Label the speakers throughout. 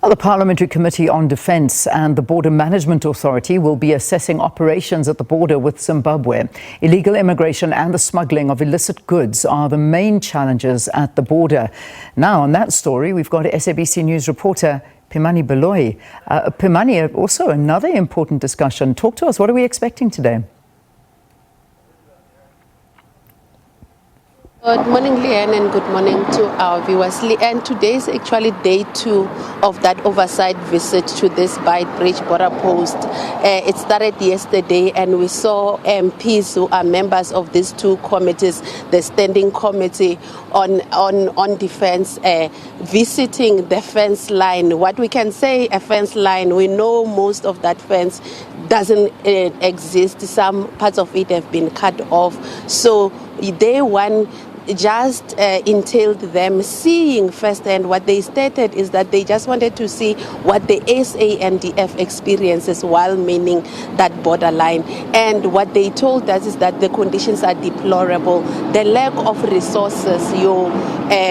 Speaker 1: The Parliamentary Committee on Defence and the Border Management Authority will be assessing operations at the border with Zimbabwe. Illegal immigration and the smuggling of illicit goods are the main challenges at the border. Now, on that story, we've got SABC News reporter Pimani Baloyi. Pimani, also another important discussion. Talk to us. What are we expecting today?
Speaker 2: Good morning, Leanne, and good morning to our viewers. Leanne, today is actually day 2 of that oversight visit to this Beit Bridge border post. It started yesterday, and we saw MPs who are members of these two committees, the Standing Committee on Defence, visiting the fence line. What we can say, a fence line, we know most of that fence doesn't exist. Some parts of it have been cut off. So day 1 just entailed them seeing firsthand. What they stated is that they just wanted to see what the SANDF experiences while manning that borderline. And what they told us is that the conditions are deplorable. The lack of resources, your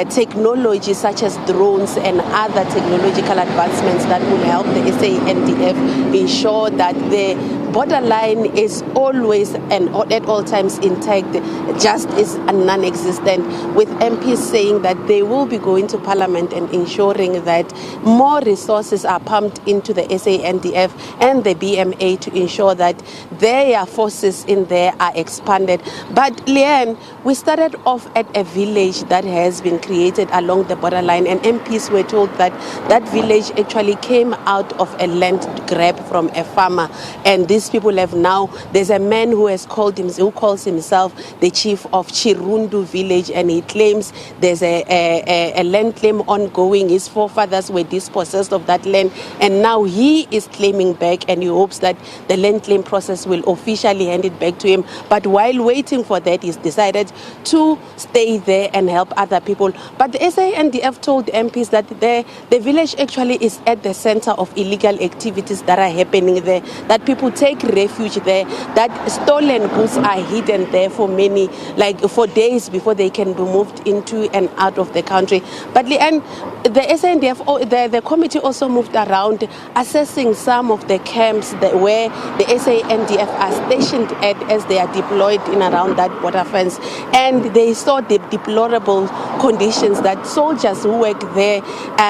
Speaker 2: technology such as drones and other technological advancements that will help the SANDF ensure that the borderline is always and at all times intact, just is non-existent, with MPs saying that they will be going to Parliament and ensuring that more resources are pumped into the SANDF and the BMA to ensure that their forces in there are expanded. But Leanne, we started off at a village that has been created along the borderline, and MPs were told that that village actually came out of a land grab from a farmer, and these people have now, there's a man who calls himself the chief of Chirundu village, and he claims there's a land claim ongoing. His forefathers were dispossessed of that land, and now he is claiming back, and he hopes that the land claim process will officially hand it back to him. But while waiting for that, he's decided to stay there and help other people. But the SANDF told MPs that the village actually is at the center of illegal activities that are happening there, that people take refuge there, that stolen goods are hidden there for many, like for days before they can be moved into and out of the country. But Leanne, the SANDF, the committee also moved around assessing some of the camps where the SANDF are stationed at as they are deployed in around that border fence, and they saw the deplorable conditions that soldiers who work there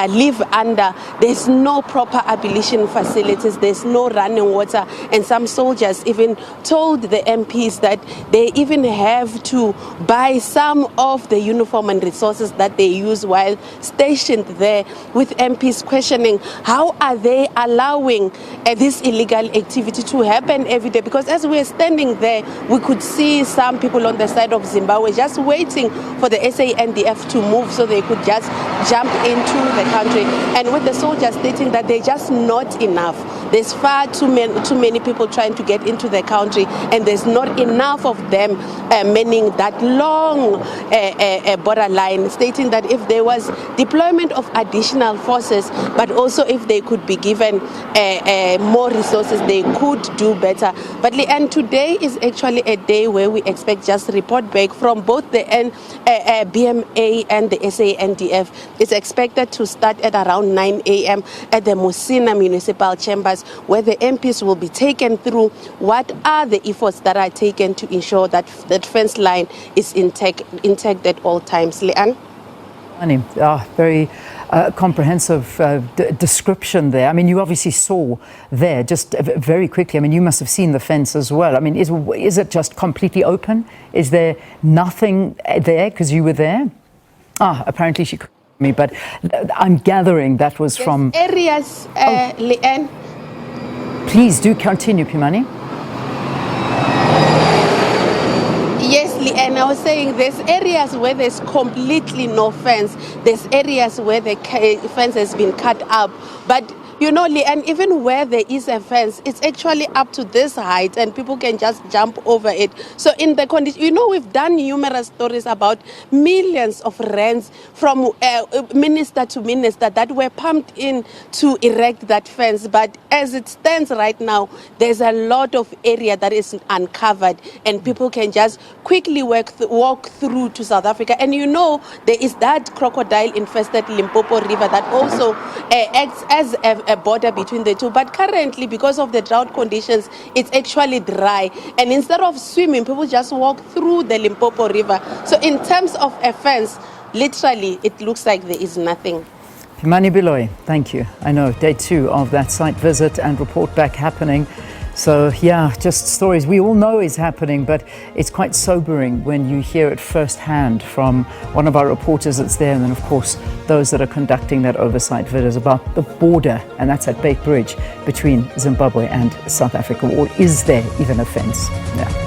Speaker 2: live under. There's no proper ablution facilities, there's no running water, and some soldiers even told the MPs that they even have to buy some of the uniform and resources that they use while stationed there, with MPs questioning how are they allowing this illegal activity to happen every day. Because as we are standing there, we could see some people on the side of Zimbabwe just waiting for the SANDF to move so they could just jump into the country, and with the soldiers stating that they're just not enough. There's far too many people trying to get into the country, and there's not enough of them manning that long borderline, stating that if there was deployment of additional forces, but also if they could be given more resources, they could do better. But Leanne, today is actually a day where we expect just report back from both the BMA and the SANDF. It's expected to start at around 9 a.m. at the Musina Municipal Chambers, where the MPs will be taken through what are the efforts that are taken to ensure that that fence line is intact at all times. Leanne?
Speaker 1: Very comprehensive description there. I mean, you obviously saw there, just very quickly, I mean, you must have seen the fence as well. I mean, is it just completely open? Is there nothing there because you were there? Apparently she couldn't hear me, but I'm gathering that was from
Speaker 2: areas, Leanne.
Speaker 1: Please do continue, Pimani.
Speaker 2: Yes, Leanne, I was saying there's areas where there's completely no fence. There's areas where the fence has been cut up. But You know, Lee, and even where there is a fence, it's actually up to this height and people can just jump over it. So in the condition, you know, we've done numerous stories about millions of rands from minister to minister that were pumped in to erect that fence. But as it stands right now, there's a lot of area that is uncovered and people can just quickly walk through to South Africa. And you know, there is that crocodile-infested Limpopo River that also acts as a border between the two. But currently, because of the drought conditions, it's actually dry. And instead of swimming, people just walk through the Limpopo River. So in terms of a fence, literally, it looks like there is nothing.
Speaker 1: Pimani Baloyi, thank you. I know, day 2 of that site visit and report back happening. So yeah, just stories we all know is happening, but it's quite sobering when you hear it firsthand from one of our reporters that's there, and then of course those that are conducting that oversight visit about the border, and that's at Beitbridge between Zimbabwe and South Africa. Or is there even a fence? Yeah.